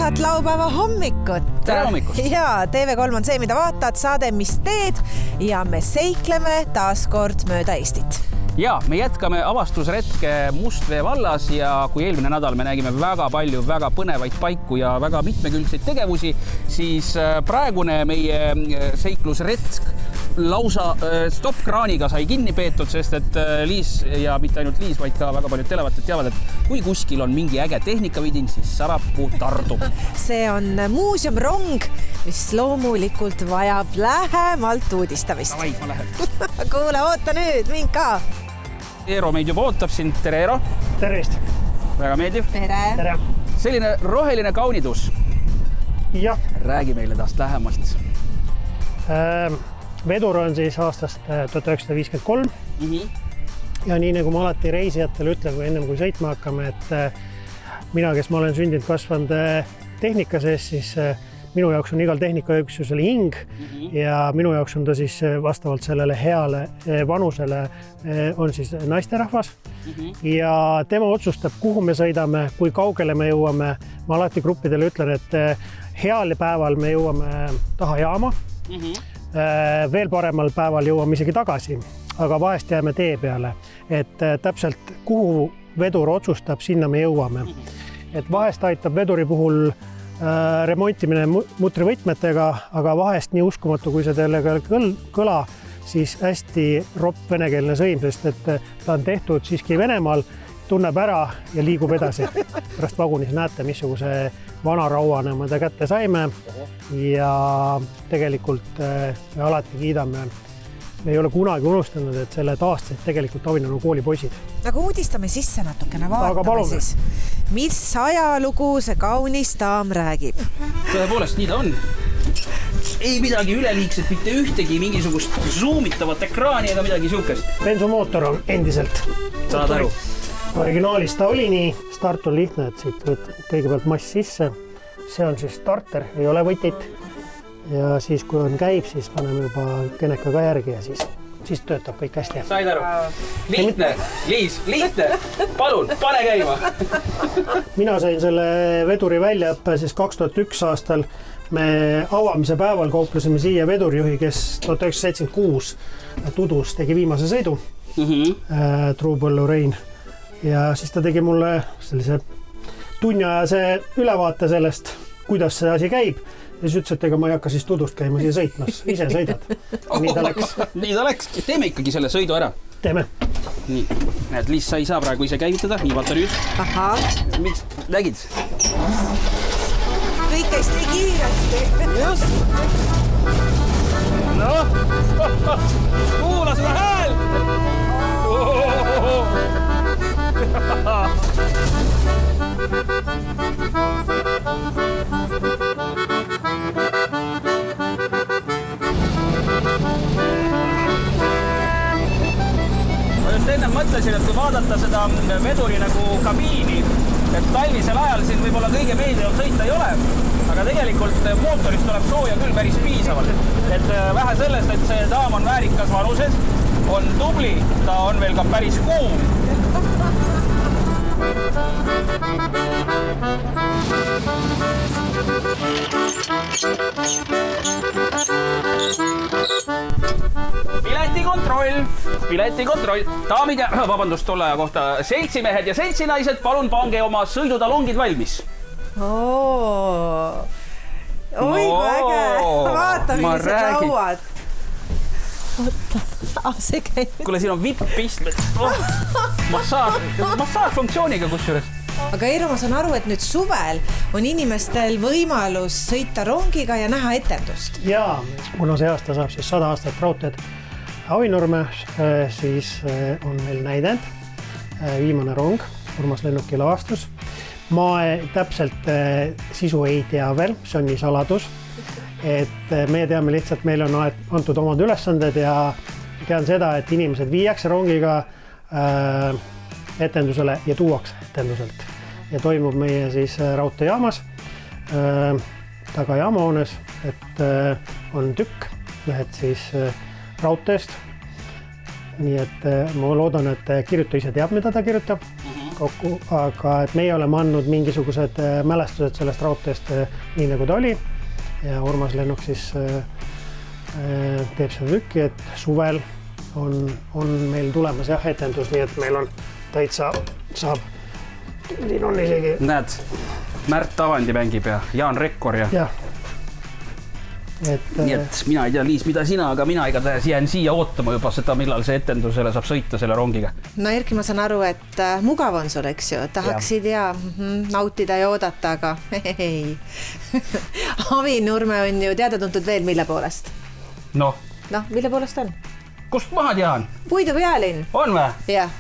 Ilusat laupäeva hommikut. Tere hommikut. Ja TV3 on see, mida vaatad, saade Mis teed ja me seikleme taas kord mööda Eestit. Ja me jätkame avastusretke Mustvee vallas ja kui eelmine nädal me nägime väga palju väga põnevaid paiku ja väga mitmekülgseid tegevusi, siis praegune meie seiklusretk lausa stopp-kraaniga sai kinni peetud, sest et Liis ja mitte ainult Liis, vaid ka väga paljud televaatid teavad, et kui kuskil on mingi äge tehnikavidin, siis Sarapuu tardub. See on muuseumrong, mis loomulikult vajab lähemalt uudistamist. Davai, ma lähen. Kuule, oota nüüd, mind ka. Eero meid juba ootab siin. Tere, Eero. Tervist. Väga meeldiv. Tere. Selline roheline kaunidus. Jah. Räägi meile taast lähemalt. Vedur on siis aastast 1953. Ja nii nagu ma alati reisijatele ütlen, kui ennem kui sõitma hakkame, et mina, kes ma olen sündinud kasvanud tehnika sees, siis minu jaoks on igal tehnikaüksusel hing ja minu jaoks on ta siis vastavalt sellele heale vanusele on siis naisterahvas ja tema otsustab, kuhu me sõidame, kui kaugele me jõuame. Ma alati gruppidele ütlen, et heal päeval me jõuame taha jaama, veel paremal päeval jõuame isegi tagasi, aga vahest jääme tee peale, et täpselt kuhu vedur otsustab, sinna me jõuame. Et vahest aitab veduri puhul remontimine mutrivõtmetega, aga vahest nii uskumatu, kui see teile kõla, siis hästi ropp venekeelne sõim, sest et ta on tehtud siiski Venemaal, tunneb ära ja liigub edasi. Pärast vagunis näete, missuguse vana rauane me ta kätte saime ja tegelikult me alati kiidame. Me ei ole kunagi unustanud, et selle taastasid tegelikult Avinurme kooli poisid. Aga uudistame sisse natukene, vaatame siis. Mis ajalugu see kaunis daam räägib? Tõepoolest, nii ta on. Ei midagi üleliigset, mitte ühtegi mingisugust zoomitavat ekraani ega midagi siukest. Bensumootor on endiselt. Saad aru. Originaalis ta oli nii. Start on lihtne, et siit kõigepealt mass sisse. See on siis starter, ei ole võtit. Ja siis kui on käib, siis paneme juba keneka ka järgi ja siis töötab kõik hästi. Said aru? Lihtne, Liis, lihtne. Palun, pane käima. Mina sain selle veduri väljaõppe siis 2001 aastal. Me avamise päeval kauplesime siia vedurijuhi, kes 1976 Tudus tegi viimase sõidu, Truupõllu Rein. Ja siis ta tegi mulle sellise tunniajase ülevaate sellest, kuidas see asi käib. Ja siis ütles, et ega ma ei hakka siis Tudust käima siia sõitmas, ise sõidad. Nii ta läks. Nii ta läks. Teeme ikkagi selle sõidu ära. Teeme. Nii, näed, Liis, sa ei saa praegu ise käivitada. Nii, vaata nüüd. Aha. Miks? Nägid? Kõik käis nii kiiresti. Just. No, kuula seda hääl. Ma just enne mõtlesin, et kui vaadata seda veduri nagu kabiini, et talvisel ajal siin võib-olla kõige meeldivam sõita ei ole, aga tegelikult mootorist tuleb sooja küll päris piisavalt. Et vähe sellest, et see daam on väärikas vanuses, on tubli, ta on veel ka päris kuum. Piletikontroll. Daamid ja, vabandust, tolle aja kohta, seltsimehed ja seltsinaised, palun pange oma sõidutalongid valmis. Oi, kui äge. Vaata, millised lauad. See käib. Kuule, siin on vipp-pist. Massaaž funktsiooniga kusjuures. Aga Eero, ma saan aru, et nüüd suvel on inimestel võimalus sõita rongiga ja näha etendust. Jaa, kuna see aasta saab siis 100 aastat raudteed Avinurme, siis on meil näidend, viimane rong, Urmas Lennuki lavastus. Ma täpselt sisu ei tea veel, see on nii saladus, et me teame lihtsalt, meil on antud omad ülesanded ja tean seda, et inimesed viiakse rongiga etendusele ja tuuakse etenduselt. Ja toimub meie siis raudteejaamas, taga jaamahoones, et on tükk, lähed siis raudteest. Nii et ma loodan, et kirjutaja ise teab, mida ta kirjutab. kokku, aga et meie oleme andnud mingisugused mälestused sellest raudteest nii nagu ta oli ja Urmas Lennuk siis teeb seda tükki, et suvel on meil tulemas etendus, nii et meil on täitsa saab, siin on isegi... Näed, Märt Avandi mängib ja Jaan Rekkor ja... Nii et mina ei tea, Liis, mida sina, aga mina igatahes jään siia ootama juba seda, millal see etendusele saab sõita selle rongiga. No Erki, ma saan aru, et mugav on sul, eks ju, tahaksid ja nautida ja oodata, aga ei. Avinurme on ju teada-tuntud veel mille poolest? Noh, mille poolest on? Kust maha tean? Puidu pealinn. On või? Jah.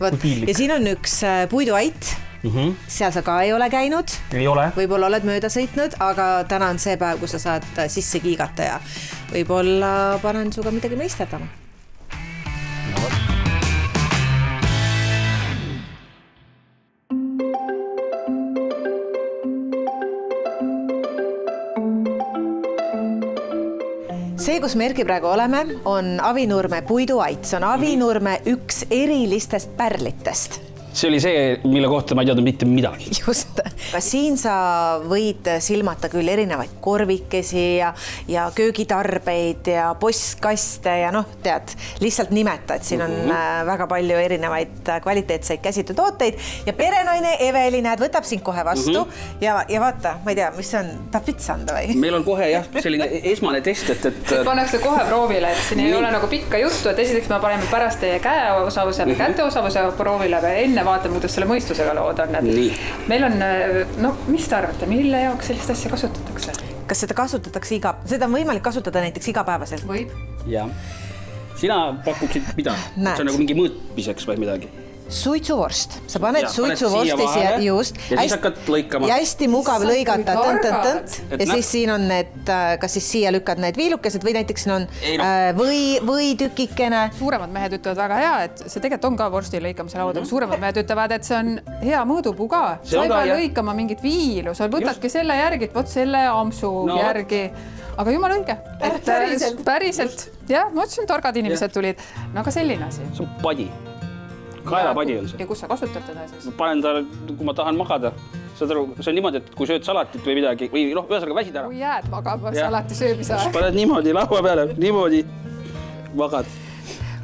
Ja siin on üks puiduait. Seal sa ka ei ole käinud. Ei ole. Võib-olla oled mööda sõitnud, aga täna on see päev, kus sa saad sisse kiigata ja võib-olla panen suga midagi meisterdama. See, kus me Erki praegu oleme, on Avinurme puiduait. See on Avinurme üks erilistest pärlitest. See oli see, mille kohta ma ei teadnud mitte midagi. Just. Ka siin sa võid silmata küll erinevaid korvikesi ja köögitarbeid ja postkaste ja tead, lihtsalt nimeta, et siin on väga palju erinevaid kvaliteetseid käsitutooteid ja perenaine Eveli, näed, võtab sind kohe vastu ja vaata, ma ei tea, mis see on, ta pitsa anda või? Meil on kohe jah, selline esmane test, et pannakse kohe proovile, et siin ei ole nagu pikka juttu, et esiteks me paneme pärast teie käeosavuse või käteosavuse proovile, aga enne vaatame, kuidas selle mõistusega lood on. Meil on, mis te arvate, mille jaoks sellist asja kasutatakse? Kas seda kasutatakse seda on võimalik kasutada näiteks igapäevaselt? Võib. Ja. Sina pakuksid mida? See on nagu mingi mõõtmiseks või midagi? Suitsuvorst. Sa paned suitsuvorsti siia just. Ja siis hakkad lõikama. Ja hästi mugav lõigata. Ja siis siin on need, kas siis siia lükkad need viilukesed või näiteks siin on või tükikene. Suuremad mehed ütlevad väga hea, et see tegelikult on ka vorsti lõikamise laud, aga suuremad mehed ütlevad, et see on hea mõõdupuu ka. Sa ei pea lõikama mingit viilu, sa võtadki selle järgi, et võt selle ampsu järgi. Aga jumal õige. Päriselt. Jah, ma ütlesin, targad inimesed tulid. No aga selline asi. See on padi. Kaelapadi on see. Ja kus sa kasutad teda siis? Ma panen ta, kui ma tahan magada. See on niimoodi, et kui sööd salatit või midagi, või ühesõnaga väsid ära. Kui jääd magama salati söömise aeg. Paned niimoodi laua peale, niimoodi magad.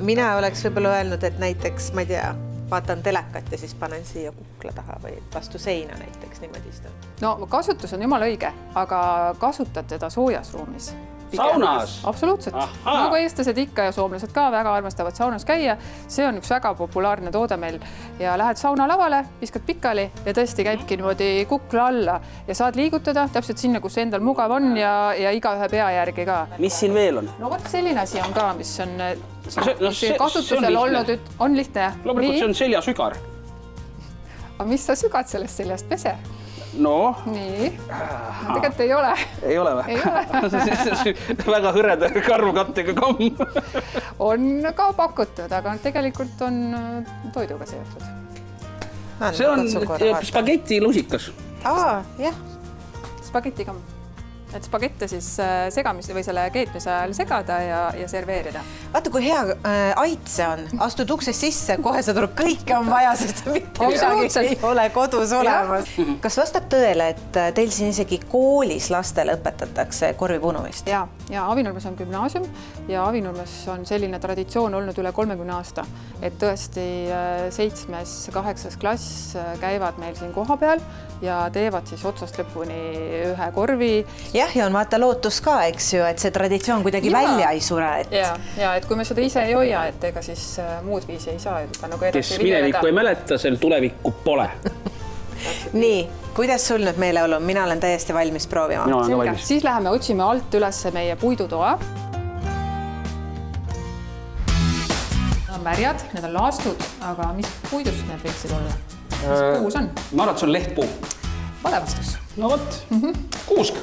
Mina oleks võib-olla öelnud, et näiteks, ma ei tea, vaatan telekat ja siis panen siia kukla taha või vastu seina näiteks niimoodi istun. No kasutus on jumal õige, aga kasutad teda soojas ruumis. Saunas? Absoluutselt. Nagu eestlased ikka ja soomlased ka väga armastavad saunas käia. See on üks väga populaarne toode meil ja lähed sauna lavale, viskad pikali ja tõesti käibki niimoodi kukla alla ja saad liigutada täpselt sinna, kus endal mugav on ja iga ühe pea järgi ka. Mis siin veel on? No võt selline asi on ka, mis on kasutusel olnud, on lihtne. Loomulikult see on seljasügar. Aga mis sa sügad sellest seljast pese? No. Nii. Tegelikult ei ole. Ei ole või? Ei ole. Väga hõreda karvukattega kamm. On ka pakutud, aga tegelikult on toiduga seotud. See on spageti lusikas. Jah. Spagetiga. Et spagette siis segamise või selle keetmise ajal segada ja serveerida. Vaata, kui hea ait see on. Astud uksest sisse, kohe sa tuleb kõike on vaja, sest mitte midagi ei ole kodus olemas. Kas vastab tõele, et teil siin isegi koolis lastele õpetatakse korvipunumist? Ja Avinurmes on gümnaasium ja Avinurmes on selline traditsioon olnud üle 30 aasta. Et tõesti 7.–8. klass käivad meil siin koha peal ja teevad siis otsast lõpuni ühe korvi. Ja on vaata lootus ka, eks ju, et see traditsioon kuidagi välja ei sure. Ja, et kui me seda ise ei hoia, et ega siis muud viisi ei saa. Kes minevikku ei mäleta, sel tulevikku pole. Nii, kuidas sul nüüd meeleolu? Mina olen täiesti valmis proovima. Siis läheme otsime alt üles meie puidutoa. Need on märjad, need on laastud, aga mis puidust need võiksid olla? Mis puus on? Ma arvan, et see on lehtpuu. Vale vastus. No võt, kuusk.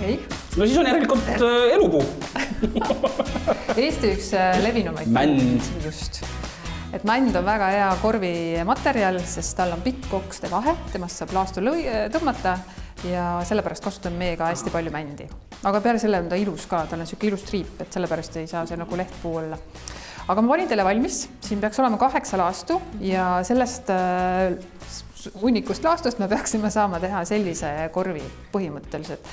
Ei. No siis on järelikult elupuu. Eesti üks levinumaid. Mänd. Just. Et mänd on väga hea korvimaterjal, sest tal on pikk okste vahe, temast saab laastu tõmmata ja sellepärast kasutame meiega hästi palju mändi. Aga peale selle on ta ilus ka, tal on siuke ilus triip, et sellepärast ei saa see nagu lehtpuu olla. aga ma panin teile valmis, siin peaks olema 8 laastu ja sellest hunnikust laastust me peaksime saama teha sellise korvi põhimõtteliselt.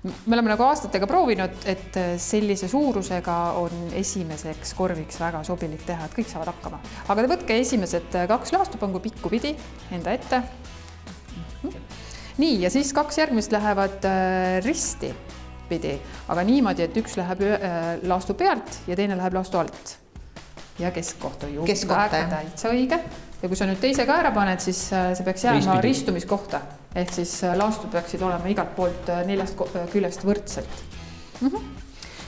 Me oleme nagu aastatega proovinud, et sellise suurusega on esimeseks korviks väga sobilik teha, et kõik saavad hakkama. Aga te võtke esimesed 2 laastu, pangu pikku pidi enda ette. Nii, ja siis 2 järgmist lähevad risti pidi, aga niimoodi, et üks läheb laastu pealt ja teine läheb laastu alt. Ja keskkoht on ju väga täitsa õige. Ja kui sa nüüd teise ka ära paned, siis see peaks jääma ristumiskohta. Ehk siis laastud peaksid olema igalt poolt 4 küljest võrdselt.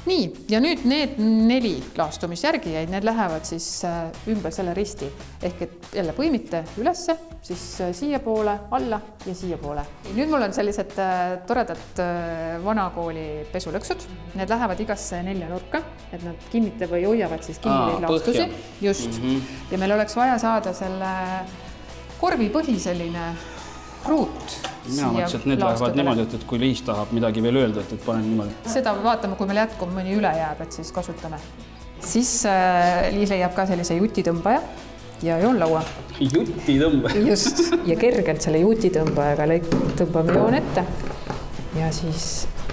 Nii, ja nüüd need 4 laastu, mis järgi jäid, need lähevad siis ümber selle risti. Ehk et jälle põimite ülesse, siis siia poole, alla ja siia poole. Nüüd mul on sellised toredad vanakooli pesulõksud. Need lähevad igasse 4 nurka, et nad kinnitavad või hoiavad siis kinni laastusi. Just. Ja meil oleks vaja saada selle korvi põhi selline ruut. Mina mõtlesin, et need lähevad niimoodi, et kui Liis tahab midagi veel öelda, et panen niimoodi. Seda vaatame, kui meil jätkub mõni üle jääb, et siis kasutame. Siis Liis leiab ka sellise jutitõmbaja ja joonlaua. Jutitõmbaja? Just. Ja kergelt selle jutitõmbajaga tõmbame joon ette ja siis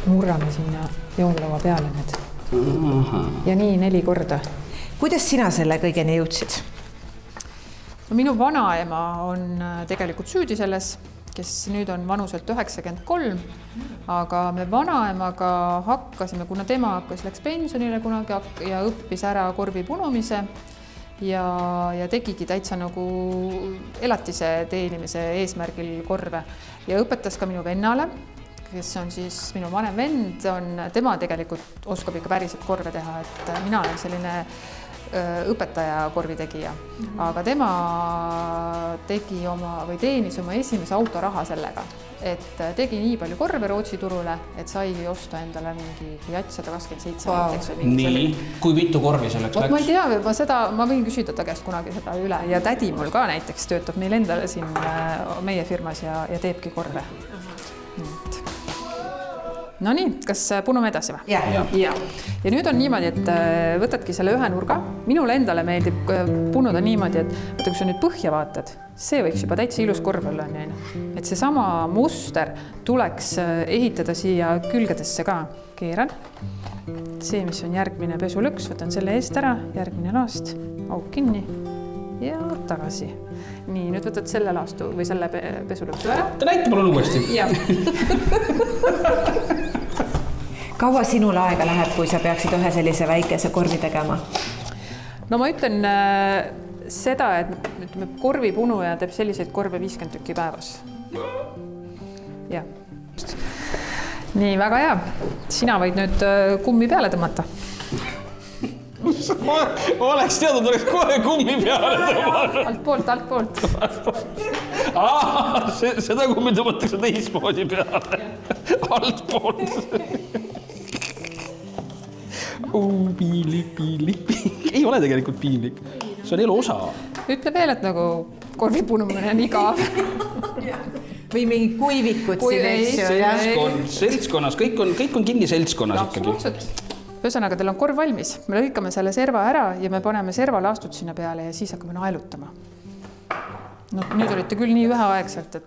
murrame sinna joonlaua peale need. Ja nii 4 korda. Kuidas sina selle kõigeni jõudsid? Minu vanaema on tegelikult süüdi selles, kes nüüd on vanuselt 93, aga me vanaemaga hakkasime, kuna tema läks pensionile kunagi ja õppis ära korvi punumise ja tegigi täitsa nagu elatise teenimise eesmärgil korve ja õpetas ka minu vennale, kes on siis minu vanem vend, tema tegelikult oskab ikka päriselt korve teha, et mina olen selline õpetaja korvitegija, aga tema teenis oma esimese autoraha sellega, et tegi nii palju korve Rootsi turule, et sai osta endale mingi 127 näiteks. Nii, kui mitu korvi selleks läks? Ma ei tea, ma võin küsida ta käest kunagi seda üle ja tädi mul ka näiteks töötab meil endale siin meie firmas ja teebki korve. No nii, kas punume edasi või? Ja nüüd on niimoodi, et võtadki selle ühe nurga. Minule endale meeldib punuda niimoodi, et kui sa nüüd põhja vaatad, see võiks juba täitsa ilus korv olla. Et see sama muster tuleks ehitada siia külgedesse ka. Keeran. See, mis on järgmine pesulõks, võtan selle eest ära, järgmine laast, auk kinni ja tagasi. Nii, nüüd võtad selle laastu või selle pesulõksu ära. Ta näita palun uuesti. Jah. Kaua sinul aega läheb, kui sa peaksid ühe sellise väikese korvi tegema? No ma ütlen seda, et korvipunuja teeb selliseid korve 50 tükki päevas. Ja. Nii, väga hea. Sina võid nüüd kummi peale tõmmata. Ma oleks teadnud, oleks kohe kummi peale tõmmata. Alt poolt. Seda kummi tõmmatakse teismoodi peale. Alt poolt. Piinlik. Ei ole tegelikult piinlik. See on elu osa. Ütle veel, et nagu korvipunumine on igav. Või mingi kuivikud siin, seltskonnas, kõik on kinni seltskonnas ikkagi. Ühesõnaga, teil on korv valmis. Me lõikame selle serva ära ja me paneme servalaastud sinna peale ja siis hakkame naelutama. No, nüüd olite küll nii üheaegselt, et...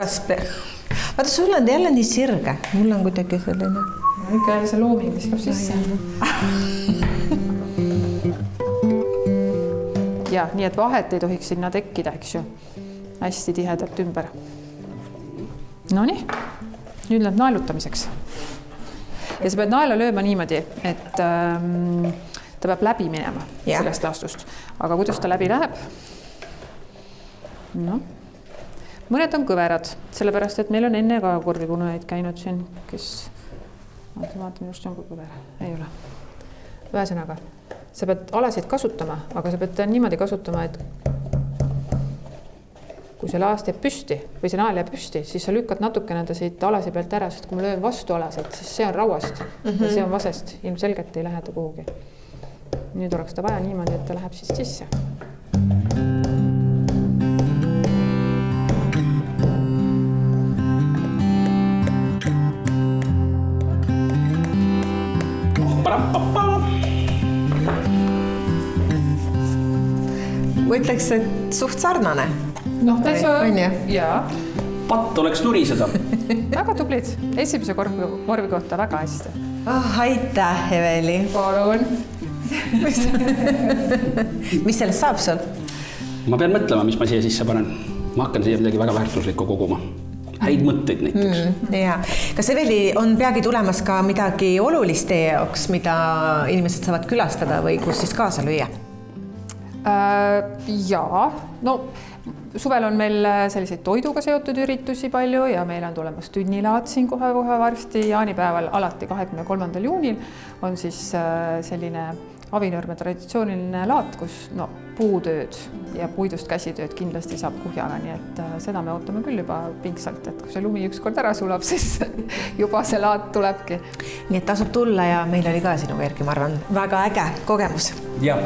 Vaata, sul on jälle nii sirge. Mul on kuidagi selline... Ikka see looming viskab sisse. Ja, nii et vahet ei tohiks sinna tekkida, eks ju. Hästi tihedalt ümber. Nonii, nüüd läheb naelutamiseks. Ja sa pead naela lööma niimoodi, et ta peab läbi minema sellest laastust. Aga kuidas ta läbi läheb? No. Mõned on kõverad, sellepärast, et meil on enne ka korvipunujaid käinud siin, kes... Vaatame, just on kõver. Ei ole. Ühesõnaga, sa pead alasid kasutama, aga sa pead niimoodi kasutama, et kui see laast jääb püsti või see nael jääb püsti, siis sa lükkad natuke nende siit alasi pealt ära, sest kui ma löön vastu alasid, siis see on rauast ja see on vasest. Ilmselgelt ei lähe ta kuhugi. Nüüd oleks ta vaja niimoodi, et ta läheb siis sisse. ütleks, et suht sarnane. Noh, täitsa, On ju? jaa, patt oleks nuriseda. väga tublid. Esimese korvi kohta väga hästi. Oh, aitäh, Eveli. Palun. Mis sellest saab sul? Ma pean mõtlema, mis ma siia sisse panen. Ma hakkan siia midagi väga väärtuslikku koguma. Häid mõtteid näiteks. Ja. Kas Eveli on peagi tulemas ka midagi olulist teie jaoks, mida inimesed saavad külastada või kus siis kaasa lüüa? Jaa, no suvel on meil selliseid toiduga seotud üritusi palju ja meil on tulemas tünnilaad siin kohe varsti jaanipäeval, alati 23. juunil on siis selline Avinurme traditsiooniline laat, kus puutööd ja puidust käsitööd kindlasti saab kuhjaga, nii et seda me ootame küll juba pingsalt, et kui see lumi ükskord ära sulab, siis juba see laat tulebki. Nii et tasub tulla ja meil oli ka sinuga, Erki, ma arvan, väga äge kogemus. Jah.